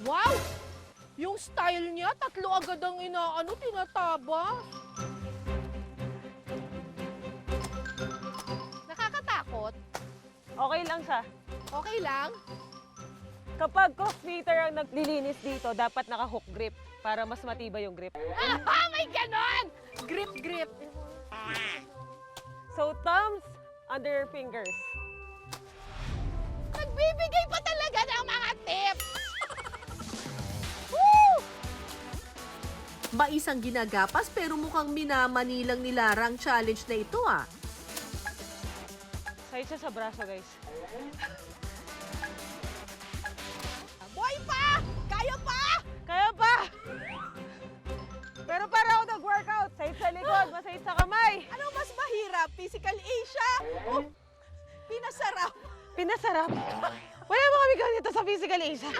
Wow! Yung style niya, tatlo agad ang tinataba. Nakakatakot? Okay lang siya. Okay lang? Kapag crossfitter ang naglilinis dito, dapat naka-hook grip para mas matibay yung grip. May ganon! Grip. So, thumbs under your fingers. Nagbibigay pa talaga ng mga tips! Woo! Maisang ginagapas pero mukhang minamanilang ni Lara ang challenge na ito ah. Side siya sa braso, guys. Boy pa! Kaya pa! Kaya pa! Pero para ako nag-workout, side sa likod, masahid sa kamay. Ano mas mahirap? Physical Asia? O pinasarap? Pinasarap. Wala mo kami ganito sa physical Asia.